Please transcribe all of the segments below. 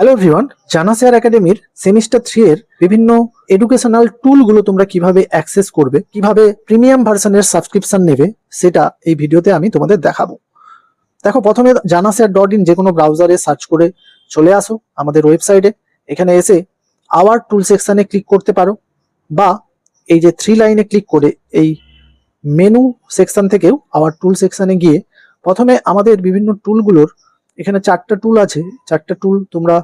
Hello everyone, জানা share একাডেমির semester 3 এর বিভিন্ন এডুকেশনাল টুলগুলো তোমরা কিভাবে অ্যাক্সেস করবে, কিভাবে প্রিমিয়াম ভার্সনের সাবস্ক্রিপশন নেবে, সেটা এই ভিডিওতে আমি তোমাদের দেখাবো। দেখো, প্রথমে janashear.in যে কোনো ব্রাউজারে সার্চ করে চলে আসো আমাদের ওয়েবসাইটে। এখানে এসে আওয়ার টুল সেকশনে ক্লিক করতে পারো, বা এই যে 3 লাইনে ক্লিক করে এই মেনু সেকশন থেকেও আওয়ার টুল সেকশনে গিয়ে প্রথমে আমাদের বিভিন্ন টুলগুলোর এখানে 4টা টুল আছে। 4টা টুল তোমরা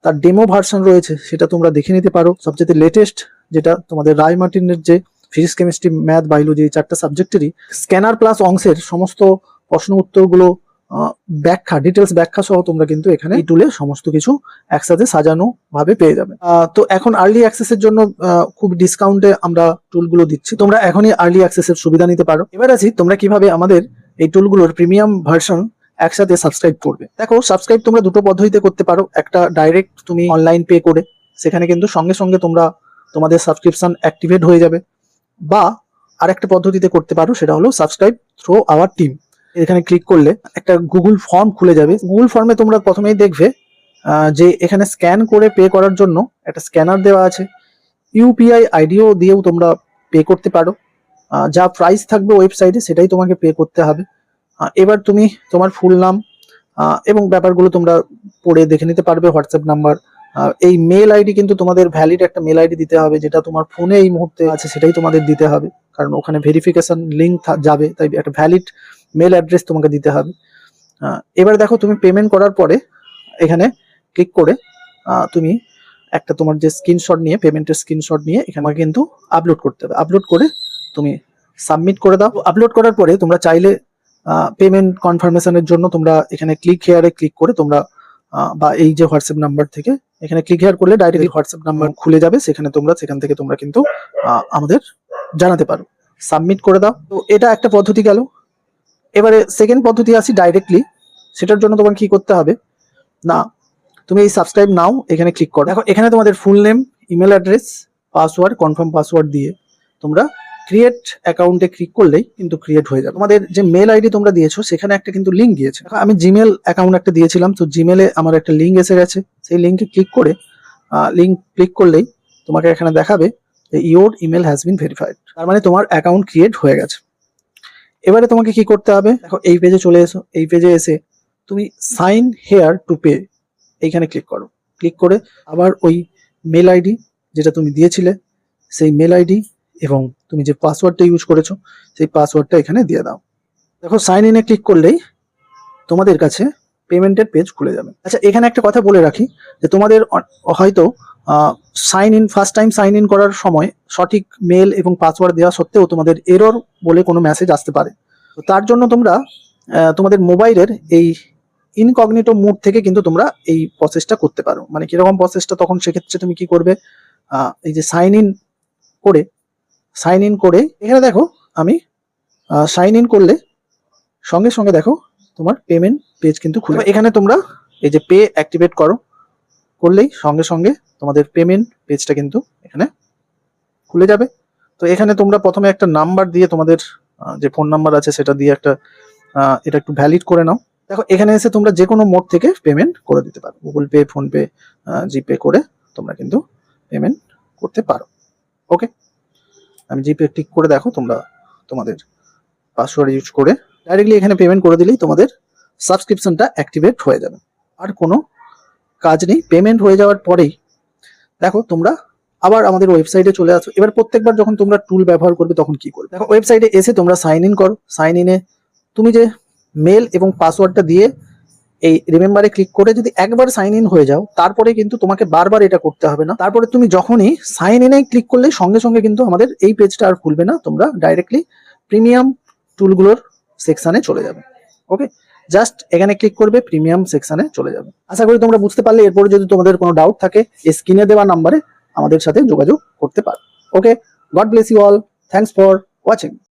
তার ডেমো ভার্সন রয়েছে, সেটা তোমরা দেখে নিতে পারো। সবচেয়ে লেটেস্ট যেটা তোমাদের রায় মার্টিনের যে ফিজিক্স, কেমিস্ট্রি, ম্যাথ, বায়োলজি এই 4টা সাবজেক্টেরই স্ক্যানার প্লাস অংশের সমস্ত প্রশ্ন উত্তরগুলো ব্যাখ্যা, ডিটেলস ব্যাখ্যা সহ তোমরা কিন্তু এখানে এই টুলে সমস্ত কিছু একসাথে সাজানো ভাবে পেয়ে যাবে। তো এখন আর্লি অ্যাক্সেসের জন্য খুব ডিসকাউন্টে আমরা টুলগুলো দিচ্ছি, তোমরা এখনই আর্লি অ্যাক্সেসের সুবিধা নিতে পারো। এবার আছি তোমরা কিভাবে আমাদের এই টুলগুলোর প্রিমিয়াম ভার্সন একসাথে সাবস্ক্রাইব করবে। দেখো, সাবস্ক্রাইব তোমরা দুটো পদ্ধতিতে করতে পারো। একটা ডাইরেক্ট তুমি অনলাইন পে করে, সেখানে কিন্তু সঙ্গে সঙ্গে তোমরা তোমাদের সাবস্ক্রিপশন অ্যাক্টিভেট হয়ে যাবে। বা আরেকটা পদ্ধতিতে করতে পারো, সেটা হলো সাবস্ক্রাইব থ্রু আওয়ার টিম। এখানে ক্লিক করলে একটা গুগল ফর্ম খুলে যাবে। গুগল ফর্মে তোমরা প্রথমেই দেখবে যে এখানে স্ক্যান করে পে করার জন্য একটা স্ক্যানার দেওয়া আছে। ইউপিআই আইডিও দিয়েও তোমরা পে করতে পারো। যা প্রাইস থাকবে ওয়েবসাইটে সেটাই তোমাকে পে করতে হবে। এবার তুমি তোমার ফুল নাম এবং ব্যাপারগুলো তোমরা পড়ে দেখে নিতে পারবে। হোয়াটসঅ্যাপ নাম্বার, এই মেল আইডি কিন্তু তোমাদের ভ্যালিড একটা মেল আইডি দিতে হবে, যেটা তোমার ফোনে এই মুহূর্তে আছে সেটাই তোমাদের দিতে হবে, কারণ ওখানে ভেরিফিকেশন লিঙ্ক যাবে, তাই একটা ভ্যালিড মেল অ্যাড্রেস তোমাকে দিতে হবে। এবার দেখো, তুমি পেমেন্ট করার পরে এখানে ক্লিক করে তুমি একটা তোমার যে স্ক্রিনশট নিয়ে, পেমেন্টের স্ক্রিনশট নিয়ে এখানে কিন্তু আপলোড করতে হবে। আপলোড করে তুমি সাবমিট করে দাও। আপলোড করার পরে তোমরা চাইলে পেমেন্ট কনফার্মেশনের জন্য তোমরা এখানে ক্লিক হেয়ারে ক্লিক করে তোমরা বা এই যে হোয়াটসঅ্যাপ নাম্বার থেকে এখানে ক্লিক হেয়ার করলে ডাইরেক্টলি হোয়াটসঅ্যাপ নাম্বার খুলে যাবে, সেখান থেকে তোমরা কিন্তু আমাদের জানাতে পারো। সাবমিট করে দাও। তো এটা একটা পদ্ধতি গেল। এবারে সেকেন্ড পদ্ধতি আসি ডাইরেক্টলি। সেটার জন্য তোমার কি করতে হবে না, তুমি এই সাবস্ক্রাইব নাও এখানে ক্লিক করো। দেখো, এখানে তোমাদের full name, email address, password, confirm password দিয়ে তোমরা ক্রিয়েট অ্যাকাউন্টে ক্লিক করলেই কিন্তু ক্রিয়েট হয়ে যাবে। তোমাদের যে মেল আইডি তোমরা দিয়েছো সেখানে একটা কিন্তু লিঙ্ক দিয়েছে। আমি জিমেল অ্যাকাউন্ট একটা দিয়েছিলাম, তো জিমেলে আমার একটা লিঙ্ক এসে গেছে। সেই লিঙ্কে ক্লিক করে ক্লিক করলেই তোমাকে এখানে দেখাবে যে your email has been verified, তার মানে তোমার অ্যাকাউন্ট ক্রিয়েট হয়ে গেছে। এবারে তোমাকে কি করতে হবে, দেখো এই পেজে চলে এসো। এই পেজে এসে তুমি সাইন হেয়ার টু পে এইখানে ক্লিক করো। ক্লিক করে আবার ওই মেল আইডি যেটা তুমি দিয়েছিলে সেই মেল আইডি এবং তুমি যে পাসওয়ার্ডটা ইউজ করেছো সেই পাসওয়ার্ডটা এখানে দিয়ে দাও। দেখো, সাইন ইনে ক্লিক করলেই তোমাদের কাছে পেমেন্টের পেজ খুলে যাবে। আচ্ছা, এখানে একটা কথা বলে রাখি যে তোমাদের হয়তো ফার্স্ট টাইম সাইন ইন করার সময় সঠিক মেল এবং পাসওয়ার্ড দেওয়া সত্ত্বেও তোমাদের এরর বলে কোনো মেসেজ আসতে পারে। তো তার জন্য তোমরা তোমাদের মোবাইলের এই ইনকগনিটো মোড থেকে কিন্তু তোমরা এই প্রসেসটা করতে পারো। মানে কিরকম প্রসেসটা, তখন সেক্ষেত্রে তুমি কি করবে, এই যে সাইন ইন করে এখানে দেখো আমি সাইন ইন করলে সঙ্গে সঙ্গে দেখো তোমার পেমেন্ট পেজ কিন্তু খুলে। এখানে তোমরা এই যে পে অ্যাক্টিভেট করলেই সঙ্গে সঙ্গে তোমাদের পেমেন্ট পেজটা কিন্তু এখানে খুলে যাবে। তো এখানে তোমরা প্রথমে একটা নাম্বার দিয়ে, তোমাদের যে ফোন নাম্বার আছে সেটা দিয়ে এটা একটু ভ্যালিড করে নাও। দেখো, এখানে এসে তোমরা যে কোনো মোড থেকে পেমেন্ট করে দিতে পারো। গুগল পে, ফোনপে, জিপে করে তোমরা কিন্তু পেমেন্ট করতে পারো। ওকে, আমি জিপে ক্লিক করে দেখো, তোমরা তোমাদের পাসওয়ার্ড ইউজ করে ডাইরেক্টলি এখানে পেমেন্ট করে দিলেই তোমাদের সাবস্ক্রিপশনটা অ্যাক্টিভেট হয়ে যাবে। আর কোনো কাজ নেই। পেমেন্ট হয়ে যাওয়ার পরেই দেখো তোমরা আবার আমাদের ওয়েবসাইটে চলে আসো। এবার প্রত্যেকবার যখন তোমরা টুল ব্যবহার করবে তখন কি করবে, দেখো ওয়েবসাইটে এসে তোমরা সাইন ইন করো। সাইন ইনে তুমি যে মেল এবং পাসওয়ার্ডটা দিয়ে এই রিমেম্বারে ক্লিক করে যদি একবার সাইন ইন হয়ে যাও, তারপরে কিন্তু তোমাকে বারবার এটা করতে হবে না। তারপরে তুমি যখনই সাইন ইনে ক্লিক করলে সঙ্গে সঙ্গে কিন্তু আমাদের এই পেজটা আর খুলবে না, তোমরা ডাইরেক্টলি প্রিমিয়াম টুলগুলোর সেকশনে চলে যাবে। ওকে, জাস্ট এখানে ক্লিক করবে, প্রিমিয়াম সেকশনে চলে যাবে। আশা করি তোমরা বুঝতে পারলে। এরপরে যদি তোমাদের কোনো ডাউট থাকে স্ক্রিনে দেওয়া নাম্বারে আমাদের সাথে যোগাযোগ করতে পারো। Okay, God bless you all, thanks for watching.